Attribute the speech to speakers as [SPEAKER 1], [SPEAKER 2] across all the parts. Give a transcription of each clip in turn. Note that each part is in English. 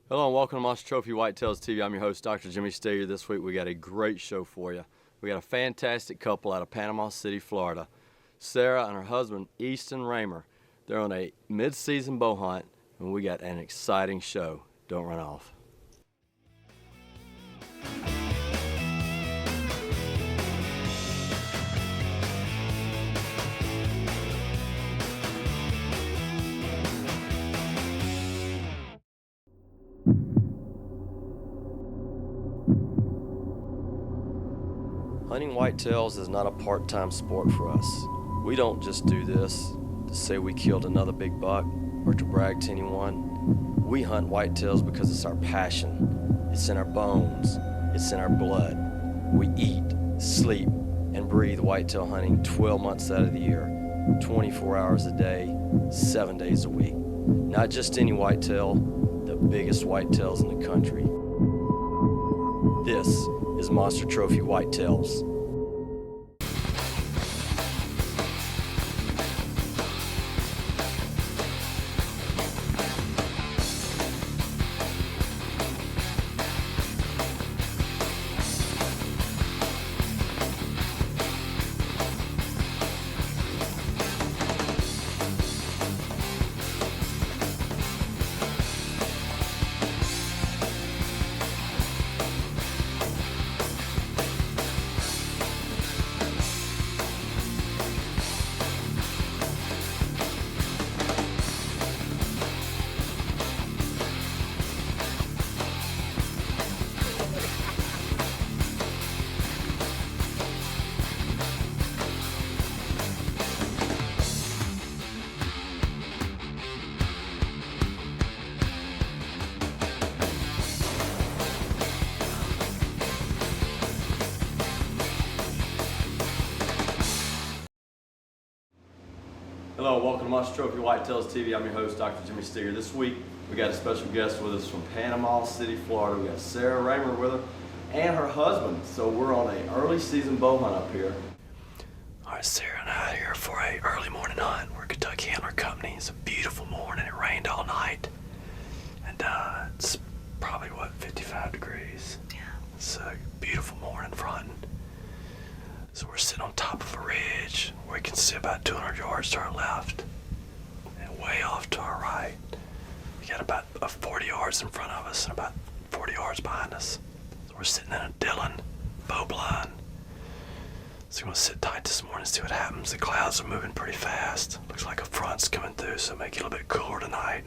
[SPEAKER 1] Hello and welcome to Monster Trophy Whitetails TV. I'm your host, Dr. Jimmy Steger. This week we got a great show for you. We got a fantastic couple out of Panama City, Florida. Sara and her husband, Sara Ramer. They're on a mid-season bow hunt, and we got an exciting show. Don't run off. Hunting whitetails is not a part-time sport for us. We don't just do this to say we killed another big buck or to brag to anyone. We hunt whitetails because it's our passion. It's in our bones. It's in our blood. We eat, sleep, and breathe whitetail hunting 12 months out of the year, 24 hours a day, 7 days a week. Not just any whitetail, the biggest whitetails in the country. This is Monster Trophy Whitetails. Hello, welcome to Monster Trophy Whitetails TV. I'm your host, Dr. Jimmy Steger. This week, we got a special guest with us from Panama City, Florida. We got Sara Ramer with her and her husband. So we're on an early season bow hunt up here. All right, Sara and I are here for a early morning hunt. We're Kentucky Antler Company. It's a beautiful morning. It rained all night. And it's probably, 55 degrees.
[SPEAKER 2] Yeah.
[SPEAKER 1] It's a beautiful morning for hunting. So we're sitting on top of a ridge where we can see about 200 yards to our left and way off to our right. We got about 40 yards in front of us and about 40 yards behind us. So we're sitting in a Dillon bow blind. So we're gonna sit tight this morning and see what happens. The clouds are moving pretty fast. Looks like a front's coming through, so it may get a little bit cooler tonight.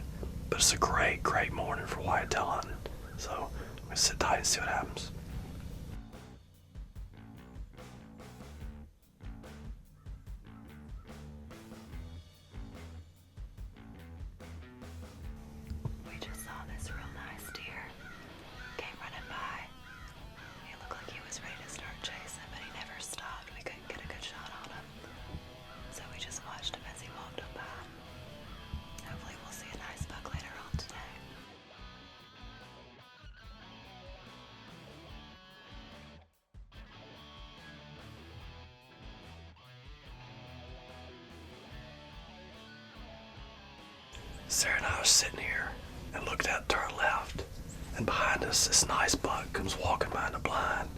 [SPEAKER 1] But it's a great, great morning for whitetail hunting. So we're gonna sit tight and see what happens. Sara and I are sitting here and looked out to our left, and behind us this nice buck comes walking behind the blind.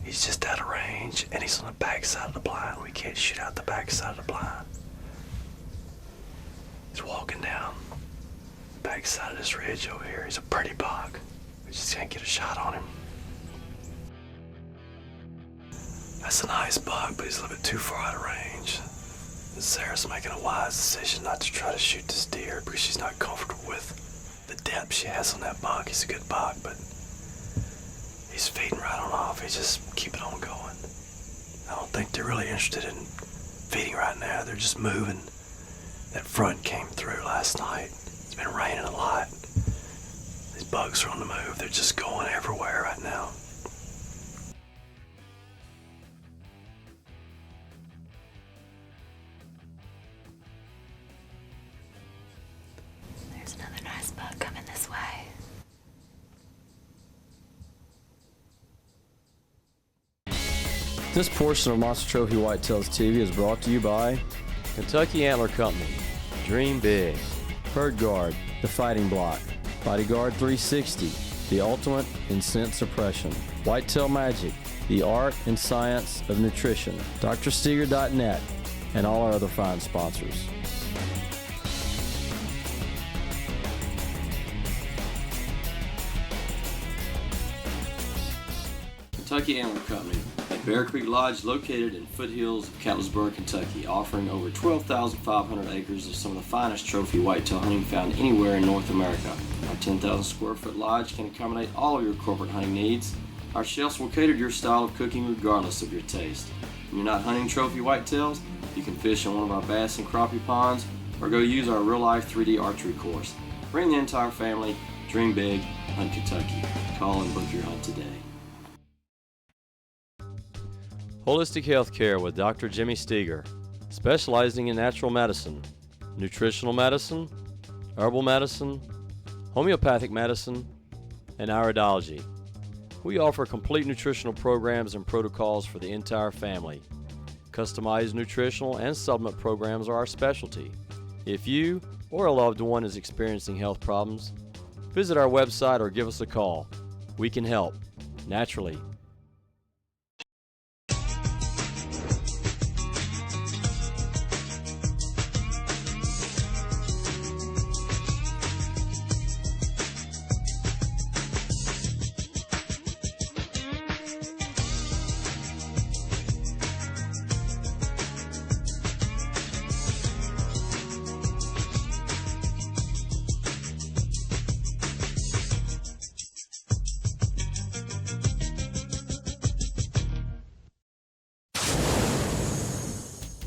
[SPEAKER 1] He's just out of range and he's on the back side of the blind. We can't shoot out the back side of the blind. He's walking down the back side of this ridge over here. He's a pretty buck. We just can't get a shot on him. That's a nice buck, but he's a little bit too far out of range. Sara's making a wise decision not to try to shoot this deer because she's not comfortable with the depth she has on that buck. He's a good buck, but he's feeding right on off. He's just keeping on going. I don't think they're really interested in feeding right now. They're just moving. That front came through last night. It's been raining a lot. These bugs are on the move. They're just going everywhere right now.
[SPEAKER 2] There's another nice buck coming this way.
[SPEAKER 1] This portion of Monster Trophy Whitetails TV is brought to you by Kentucky Antler Company, Dream Big, Herd Guard, The Fighting Block,
[SPEAKER 3] Bodyguard 360, the ultimate in scent suppression. Whitetail Magic, the art and science of nutrition. drsteger.net, and all our other fine sponsors.
[SPEAKER 4] Kentucky Animal Company, at Bear Creek Lodge, located in foothills of Catlettsburg, Kentucky, offering over 12,500 acres of some of the finest trophy whitetail hunting found anywhere in North America. Our 10,000 square foot lodge can accommodate all of your corporate hunting needs. Our chefs will cater to your style of cooking regardless of your taste. When you're not hunting trophy whitetails, you can fish in one of our bass and crappie ponds or go use our real-life 3D archery course. Bring the entire family, dream big, hunt Kentucky. Call and book your hunt today.
[SPEAKER 3] Holistic Healthcare with Dr. Jimmy Steger, specializing in natural medicine, nutritional medicine, herbal medicine, homeopathic medicine, and iridology. We offer complete nutritional programs and protocols for the entire family. Customized nutritional and supplement programs are our specialty. If you or a loved one is experiencing health problems, visit our website or give us a call. We can help, naturally.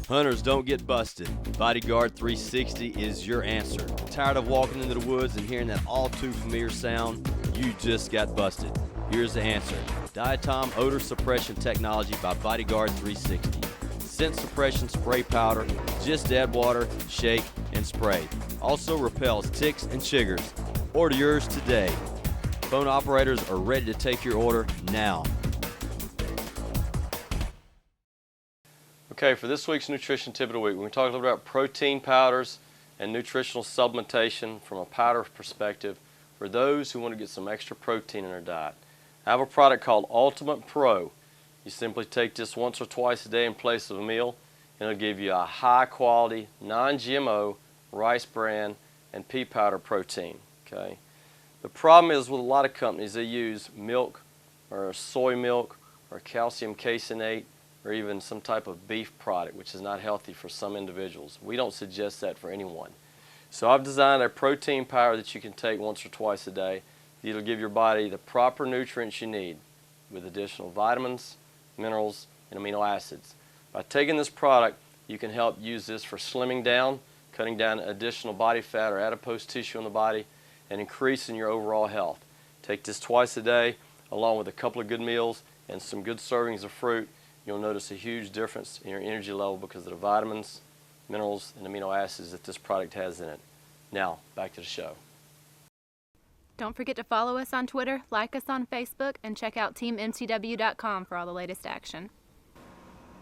[SPEAKER 3] Hunters, don't get busted. Bodyguard 360 is your answer. Tired of walking into the woods and hearing that all too familiar sound? You just got busted. Here's the answer. Diatom Odor Suppression Technology by Bodyguard 360. Scent suppression spray powder. Just add water, shake, and spray. Also repels ticks and chiggers. Order yours today. Phone operators are ready to take your order now. Okay, for this week's Nutrition Tip of the Week, we're going to talk a little bit about protein powders and nutritional supplementation from a powder perspective for those who want to get some extra protein in their diet. I have a product called Ultimate Pro. You simply take this once or twice a day in place of a meal, and it'll give you a high-quality, non-GMO rice bran and pea powder protein. Okay. The problem is with a lot of companies, they use milk or soy milk or calcium caseinate or even some type of beef product, which is not healthy for some individuals. We don't suggest that for anyone. So I've designed a protein powder that you can take once or twice a day. It'll give your body the proper nutrients you need with additional vitamins, minerals, and amino acids. By taking this product, you can help use this for slimming down, cutting down additional body fat or adipose tissue in the body, and increasing your overall health. Take this twice a day, along with a couple of good meals and some good servings of fruit. You'll notice a huge difference in your energy level because of the vitamins, minerals, and amino acids that this product has in it. Now, back to the show.
[SPEAKER 2] Don't forget to follow us on Twitter, like us on Facebook, and check out teammtw.com for all the latest action.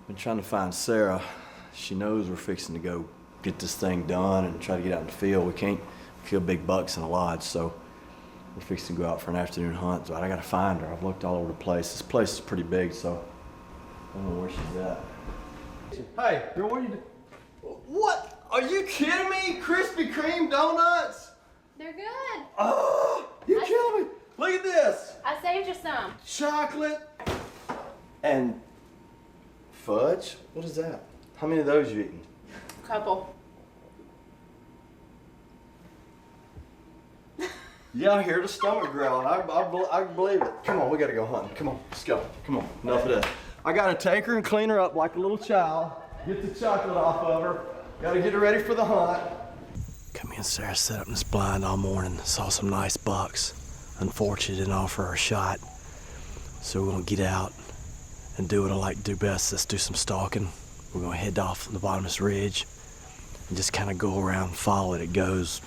[SPEAKER 1] Been trying to find Sara. She knows we're fixing to go get this thing done and try to get out in the field. We can't kill big bucks in a lodge, so we're fixing to go out for an afternoon hunt. So I gotta find her. I've looked all over the place. This place is pretty big, so I don't know where she's at. Hey, girl, what are you doing? What? Are you kidding me? Krispy Kreme donuts?
[SPEAKER 2] They're good.
[SPEAKER 1] Oh, you killing me. Look at this.
[SPEAKER 2] I saved you some.
[SPEAKER 1] Chocolate and fudge. What is that? How many of those you eating?
[SPEAKER 2] Couple.
[SPEAKER 1] Yeah, I hear the stomach growling. I believe it. Come on, we gotta go hunting. Come on, let's go. Come on, enough of that. I gotta take her and clean her up like a little child. Get the chocolate off of her. Gotta get her ready for the hunt. Me and Sarah set up in this blind all morning. Saw some nice bucks. Unfortunately, didn't offer her a shot. So we're gonna get out and do what I like to do best. Let's do some stalking. We're gonna head off on the bottom of this ridge and just kind of go around and follow it. It goes,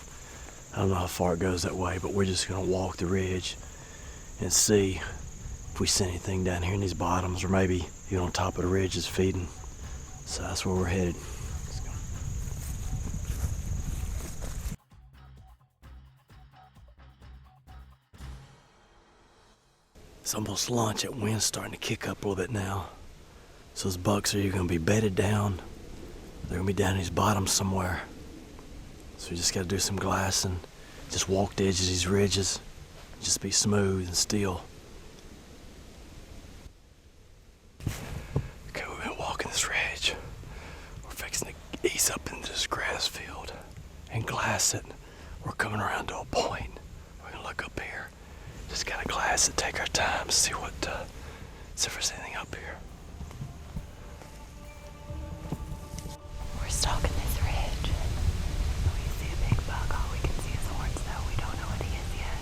[SPEAKER 1] I don't know how far it goes that way, but we're just gonna walk the ridge and see if we see anything down here in these bottoms, or maybe even on top of the ridge is feeding. So that's where we're headed. Let's go. It's almost lunch. That wind's starting to kick up a little bit now. So those bucks are either going to be bedded down, they're going to be down in these bottoms somewhere. So we just got to do some glassing, just walk the edges of these ridges, just be smooth and still. Okay, we've been walking this ridge. We're fixing to ease up into this grass field and glass it. We're coming around to a point. We're going to look up here. Just got to glass it, take our time, see if there's anything up here.
[SPEAKER 2] We're stalking this ridge. We see a big buck. All we can see is horns, though. We don't know what he is yet.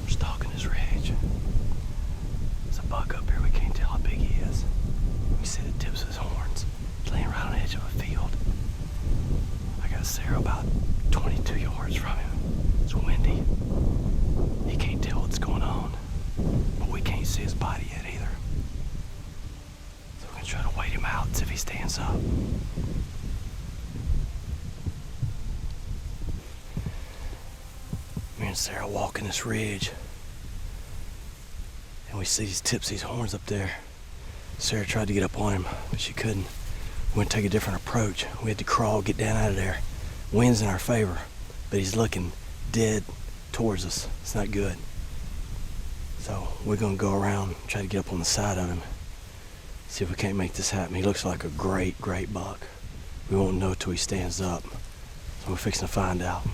[SPEAKER 1] We're stalking this ridge. There's a buck up here. We can't tell how big he is. We see the tips of his horns. He's laying right on the edge of a field. I got Sara about 22 yards from him. It's windy. He can't tell what's going on, but we can't see his body yet either. So we're gonna try to wait him out and see if he stands up. Me and Sara walking this ridge, and we see these tips, these horns up there. Sara tried to get up on him, but she couldn't. We went to take a different approach. We had to crawl, get down out of there. Wind's in our favor, but he's looking dead towards us. It's not good. So we're gonna go around, try to get up on the side of him, see if we can't make this happen. He looks like a great, great buck. We won't know till he stands up. So we're fixing to find out.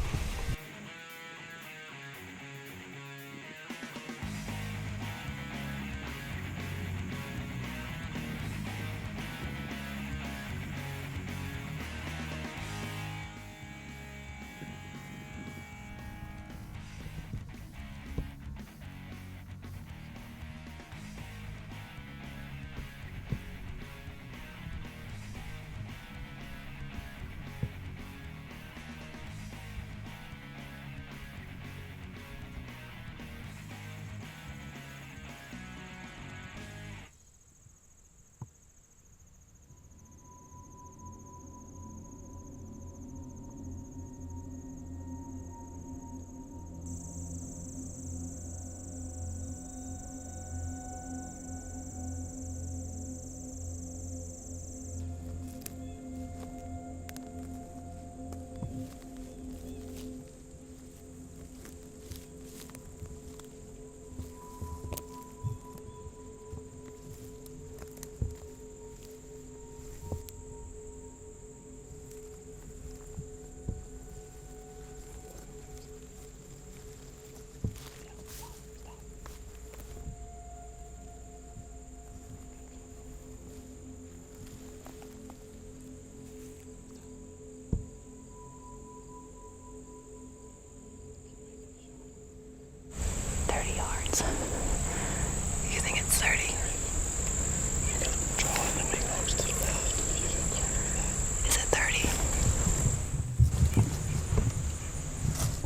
[SPEAKER 1] You think it's 30? You gotta draw it and make marks to the left if you feel comfortable with
[SPEAKER 2] Is it 30?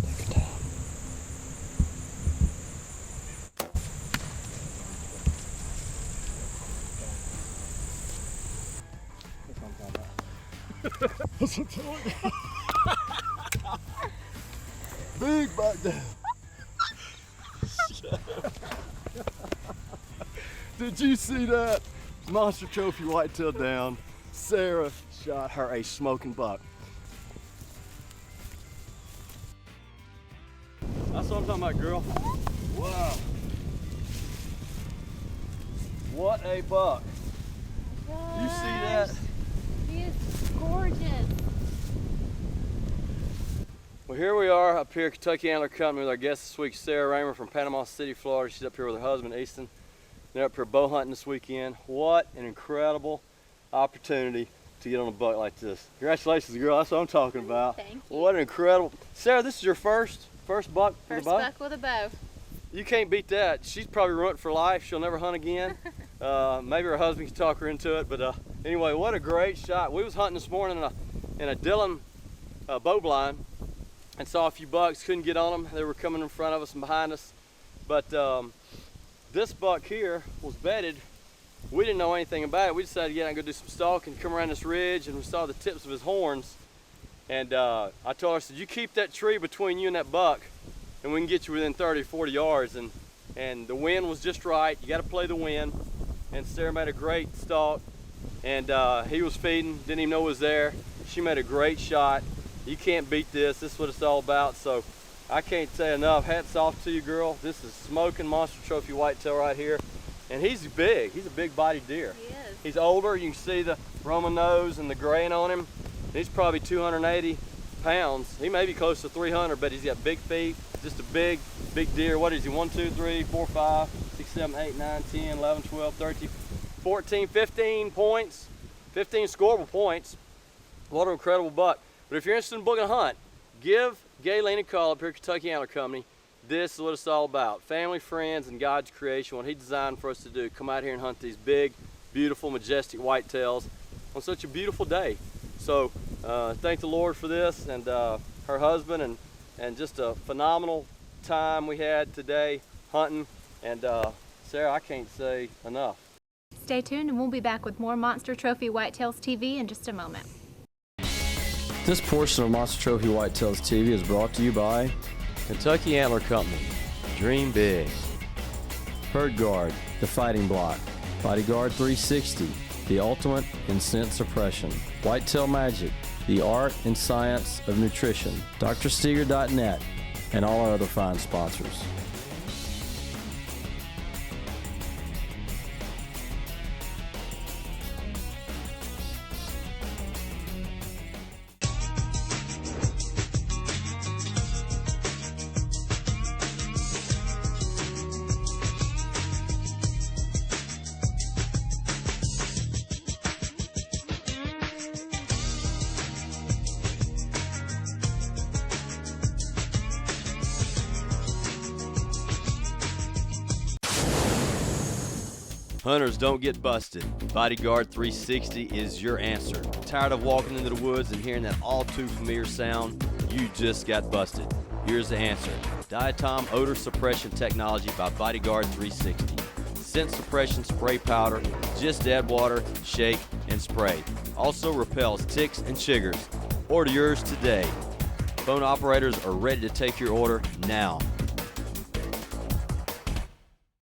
[SPEAKER 1] that. Take your time. That's what I'm talking about. Big buck down. Did you see that? Monster trophy whitetail down. Sara shot her a smoking buck. That's what I'm talking about, girl. Wow. What a buck. You see that?
[SPEAKER 2] He is gorgeous.
[SPEAKER 3] Well, here we are up here at Kentucky Antler Company with our guest this week, Sara Ramer from Panama City, Florida. She's up here with her husband, Easton. They're up here bow hunting this weekend. What an incredible opportunity to get on a buck like this. Congratulations, girl. That's what I'm talking about.
[SPEAKER 2] Thank you.
[SPEAKER 3] What an incredible. Sara, this is your first buck with a
[SPEAKER 2] First
[SPEAKER 3] bow?
[SPEAKER 2] buck with a bow.
[SPEAKER 3] You can't beat that. She's probably ruined for life. She'll never hunt again. Maybe her husband can talk her into it. But anyway, what a great shot. We was hunting this morning in a Dillon bow blind and saw a few bucks. Couldn't get on them. They were coming in front of us and behind us. But this buck here was bedded. We didn't know anything about it. We decided to get out and go do some stalking, come around this ridge, and we saw the tips of his horns. And I told her, I said, you keep that tree between you and that buck, and we can get you within 30, 40 yards. And the wind was just right. You got to play the wind. And Sara made a great stalk, and he was feeding, didn't even know it was there. She made a great shot. You can't beat this. This is what it's all about. So I can't say enough. Hats off to you, girl. This is smoking monster trophy whitetail right here. And he's big. He's a big-bodied deer.
[SPEAKER 2] He is.
[SPEAKER 3] He's older. You can see the Roman nose and the graying on him. He's probably 280 pounds. He may be close to 300, but he's got big feet. Just a big deer. What is he? 1, 2, 3, 4, 5, 6, 7, 8, 9, 10, 11, 12, 13, 14, 15 points. 15 scoreable points. What an incredible buck. But if you're interested in booking a hunt, give Galen a call up here at Kentucky Antler Company. This is what it's all about. Family, friends, and God's creation, what he designed for us to do. Come out here and hunt these big, beautiful, majestic whitetails on such a beautiful day. So thank the Lord for this, and her husband, and just a phenomenal time we had today hunting. And Sara, I can't say enough.
[SPEAKER 2] Stay tuned and we'll be back with more Monster Trophy Whitetails TV in just a moment.
[SPEAKER 3] This portion of Monster Trophy Whitetails TV is brought to you by Kentucky Antler Company. Dream big. Herd Guard, the fighting block. Bodyguard 360, the ultimate in scent suppression. Whitetail Magic, the art and science of nutrition. drsteger.net, and all our other fine sponsors. Hunters, don't get busted. Bodyguard 360 is your answer. Tired of walking into the woods and hearing that all too familiar sound? You just got busted. Here's the answer. Diatom odor suppression technology by Bodyguard 360. Scent suppression spray powder, just add water, shake, and spray. Also repels ticks and chiggers. Order yours today. Phone operators are ready to take your order now.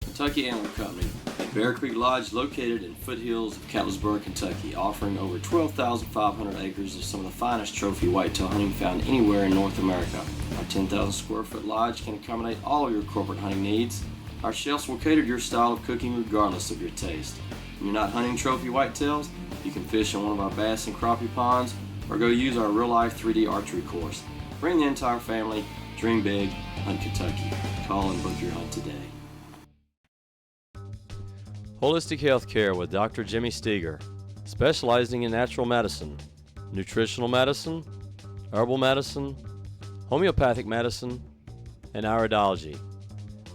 [SPEAKER 4] Kentucky Antler Company at Bear Creek Lodge, located in foothills of Catlettsburg, Kentucky, offering over 12,500 acres of some of the finest trophy whitetail hunting found anywhere in North America. Our 10,000 square foot lodge can accommodate all of your corporate hunting needs. Our chefs will cater to your style of cooking regardless of your taste. When you're not hunting trophy whitetails, you can fish in one of our bass and crappie ponds or go use our real-life 3D archery course. Bring the entire family, dream big, hunt Kentucky. Call and book your hunt today.
[SPEAKER 3] Holistic Healthcare with Dr. Jimmy Steger, specializing in natural medicine, nutritional medicine, herbal medicine, homeopathic medicine, and iridology.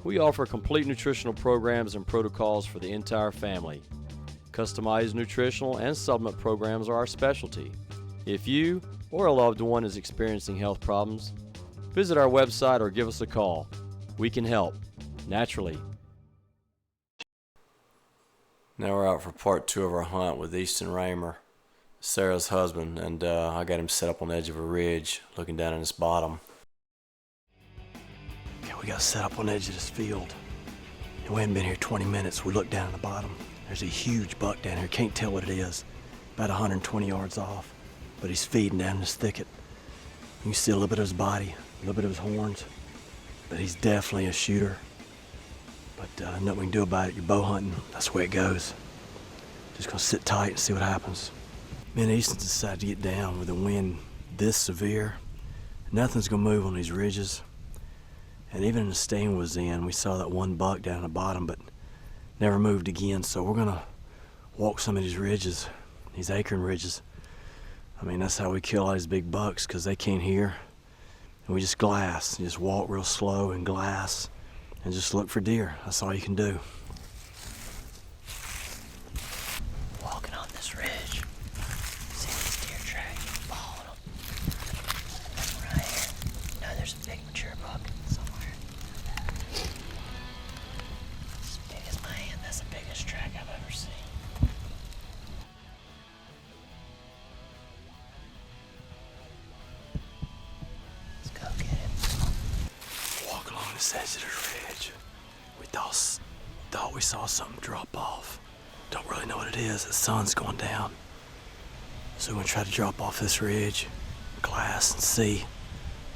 [SPEAKER 3] We offer complete nutritional programs and protocols for the entire family. Customized nutritional and supplement programs are our specialty. If you or a loved one is experiencing health problems, visit our website or give us a call. We can help, naturally. Now we're out for part 2 of our hunt with Sara Ramer, Sara's husband, and I got him set up on the edge of a ridge, looking down in this bottom.
[SPEAKER 1] Okay, we got set up on the edge of this field. And we hadn't been here 20 minutes. We looked down at the bottom. There's a huge buck down here. Can't tell what it is. About 120 yards off. But he's feeding down this thicket. You can see a little bit of his body, a little bit of his horns. But he's definitely a shooter. But nothing we can do about it. You're bow hunting. That's the way it goes. Just gonna sit tight and see what happens. Me and Easton decided to get down with the wind this severe. Nothing's gonna move on these ridges. And even in the stain was in, we saw that one buck down at the bottom, but never moved again. So we're gonna walk some of these ridges, these acorn ridges. I mean, that's how we kill all these big bucks, because they can't hear. And we just glass, you just walk real slow and glass, and just look for deer. That's all you can do. Walking on this ridge, see these deer tracks, following them. Right here. No, there's a big mature buck somewhere. As big as my hand, that's the biggest track I've ever seen. this edge of the ridge. We thought we saw something drop off. Don't really know what it is. The sun's going down. So we're gonna try to drop off this ridge, glass, and see.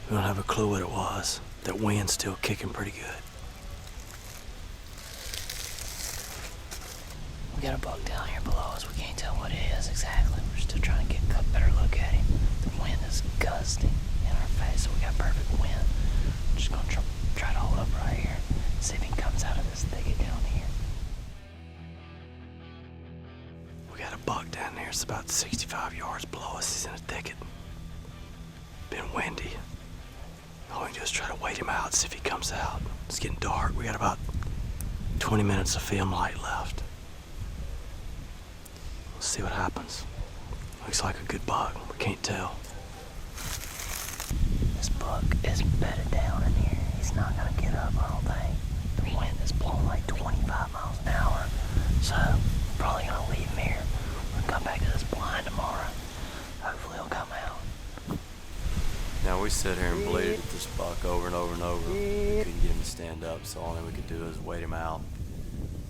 [SPEAKER 1] We don't have a clue what it was. That wind's still kicking pretty good.
[SPEAKER 5] We got a buck down here below us. We can't tell what it is exactly. We're still trying to get a better look at him. The wind is gusting in our face, so we got perfect wind. I'm just gonna try to hold up right here, see if he comes out of this thicket down here.
[SPEAKER 1] We got a buck down there. It's about 65 yards below us. He's in a thicket. Been windy. All we can do is try to wait him out, see if he comes out. It's getting dark. We got about 20 minutes of film light left. Let's see what happens. Looks like a good buck. We can't tell.
[SPEAKER 5] This buck is bedded down in here. He's not gonna get up, I don't think. The wind is blowing like 25 miles an hour. So, probably gonna leave him here. We'll come back to this blind tomorrow. Hopefully he'll come out.
[SPEAKER 4] Now we sit here and bleated at this buck over and over and over. We couldn't get him to stand up, so all we could do is wait him out.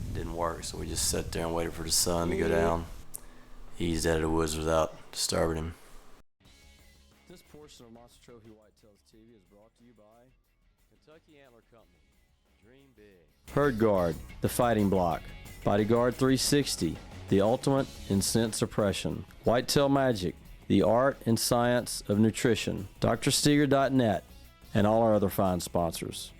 [SPEAKER 4] It didn't work, so we just sat there and waited for the sun to go down. Eased out of the woods without disturbing him. This portion of Monster Trophy Whitetails TV is brought to you by Kentucky Antler Company. Dream big. Herd Guard, the fighting block. Bodyguard 360, the ultimate in scent suppression. Whitetail Magic, the art and science of nutrition. drsteger.net, and all our other fine sponsors.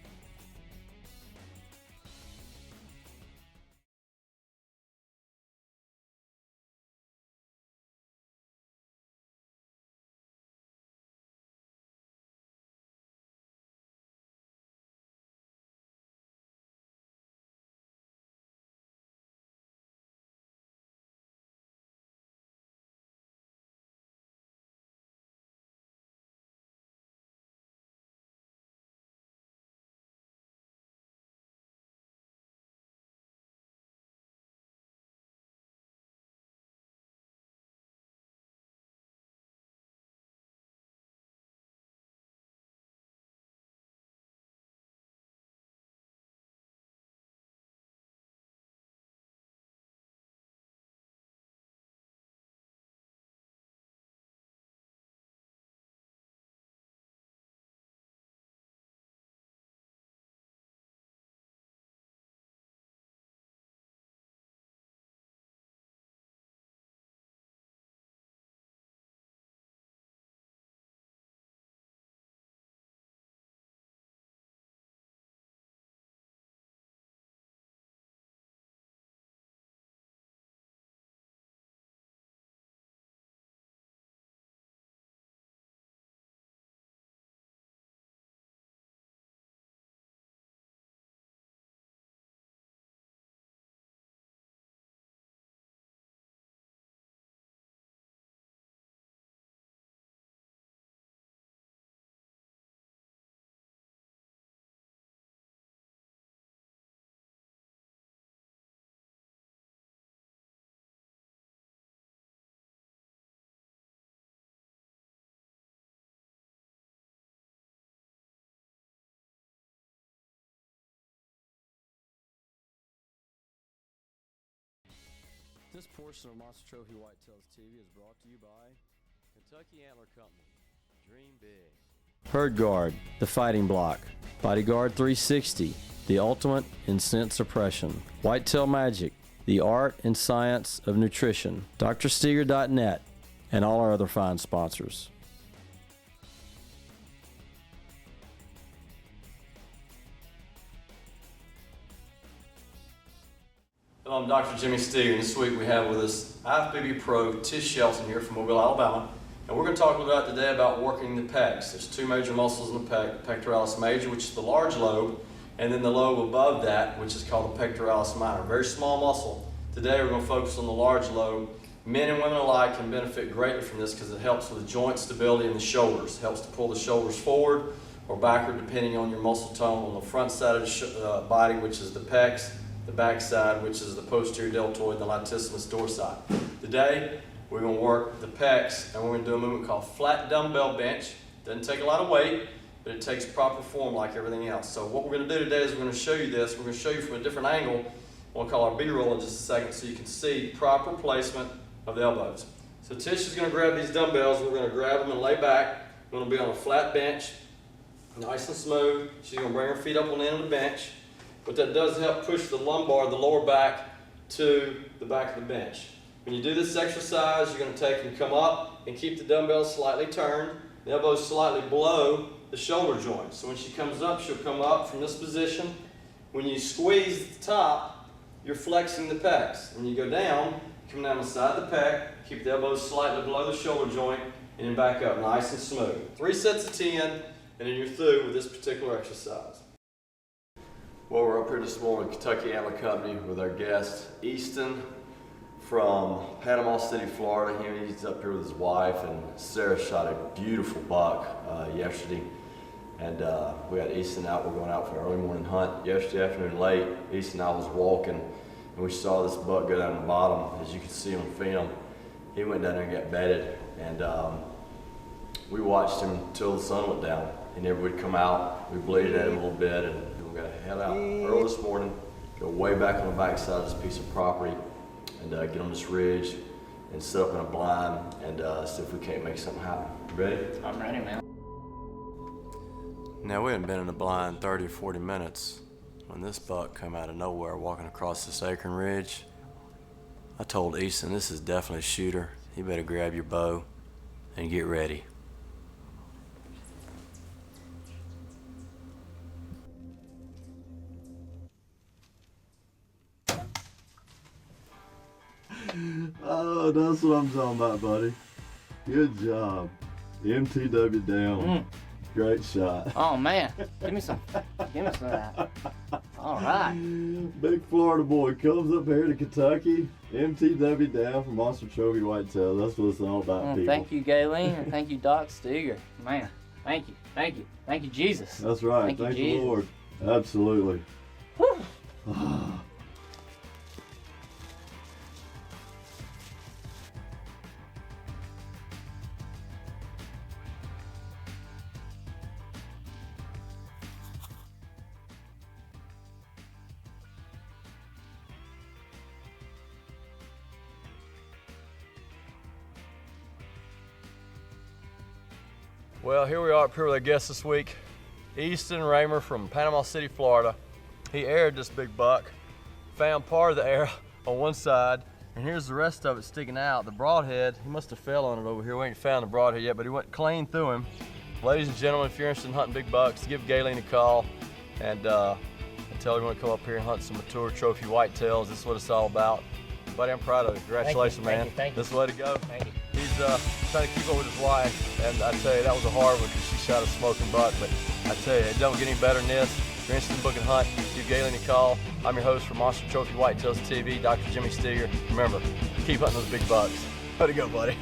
[SPEAKER 4] This portion of Monster Trophy Whitetails TV is brought to you by Kentucky Antler Company. Dream big. Herd Guard, the fighting block. Bodyguard 360, the ultimate in scent suppression. Whitetail Magic, the art and science of nutrition. drsteger.net, and all our other fine sponsors. Hello, I'm Dr. Jimmy Steger, and this week we have with us IFBB Pro Tish Shelton here from Mobile, Alabama. And we're going to talk a little bit today about working the pecs. There's two major muscles in the pec, pectoralis major, which is the large lobe, and then the lobe above that, which is called the pectoralis minor. Very small muscle. Today we're going to focus on the large lobe. Men and women alike can benefit greatly from this because it helps with joint stability in the shoulders. It helps to pull the shoulders forward or backward depending on your muscle tone on the front side of the body, which is the pecs, the back side, which is the posterior deltoid, and the latissimus dorsi. Today, we're going to work the pecs, and we're going to do a movement called flat dumbbell bench. Doesn't take a lot of weight. but it takes proper form like everything else. So what we're going to do today is we're going to show you this. We're going to show you from a different angle. We'll call our B-roll in just a second so you can see proper placement of the elbows. So Tish is going to grab these dumbbells. We're going to grab them and lay back. We're going to be on a flat bench, nice and smooth. She's going to bring her feet up on the end of the bench. What that does is help push the lumbar, the lower back, to the back of the bench. When you do this exercise, you're going to take and come up and keep the dumbbells slightly turned, the elbows slightly below the shoulder joint. So when she comes up, she'll come up from this position. When you squeeze the top, you're flexing the pecs. When you go down, come down the side of the pec, keep the elbows slightly below the shoulder joint, and then back up nice and smooth. 3 sets of 10, and then you're through with this particular exercise. Well, we're up here this morning, Kentucky Antler Company, with our guest, Easton, from Panama City, Florida. He's up here with his wife, and Sarah shot a beautiful buck yesterday. And we had Easton out. We're going out for an early morning hunt yesterday afternoon late. Easton and I was walking, and we saw this buck go down the bottom. As you can see on film, he went down there and got bedded. And we watched him until the sun went down. He never would come out. We bleated at him a little bit, and we got to head out early this morning, go way back on the backside of this piece of property, and get on this ridge and set up in a blind and see if we can't make something happen. You ready?
[SPEAKER 5] I'm ready, man.
[SPEAKER 3] Now, we hadn't been in the blind 30 or 40 minutes when this buck come out of nowhere walking across this acorn ridge. I told Easton, this is definitely a shooter. You better grab your bow and get ready.
[SPEAKER 6] Oh, that's what I'm talking about, buddy. Good job. MTW down. Great shot.
[SPEAKER 5] Oh man, give me some of that. All right.
[SPEAKER 6] Big Florida boy comes up here to Kentucky. MTW down for Monster Trophy Whitetail. That's what it's all about, people.
[SPEAKER 5] Thank you, Galen, and thank you, Doc Steger. Man, thank you, Jesus.
[SPEAKER 6] That's right.
[SPEAKER 5] Thank you,
[SPEAKER 6] Thank the
[SPEAKER 5] Jesus.
[SPEAKER 6] Lord. Absolutely.
[SPEAKER 5] Whew.
[SPEAKER 3] Well, here we are up here with our guest this week, Sara Ramer from Panama City, Florida. He aired this big buck, found part of the arrow on one side, and here's the rest of it sticking out. The broadhead, he must have fell on it over here. We ain't found the broadhead yet, but he went clean through him. Ladies and gentlemen, if you're interested in hunting big bucks, give Galen a call and tell him you want to come up here and hunt some mature trophy whitetails. This is what it's all about. Buddy, I'm proud of you. Congratulations, man.
[SPEAKER 5] Thank you.
[SPEAKER 3] This is the way to go.
[SPEAKER 5] Thank you.
[SPEAKER 3] He's trying to keep up with his wife, and I tell you, that was a hard one because she shot a smoking buck, but I tell you, it don't get any better than this. If you're interested in booking a hunt, give Galen a call. I'm your host for Monster Trophy Whitetails TV, Dr. Jimmy Steger. Remember, keep hunting those big bucks. Way to go, buddy.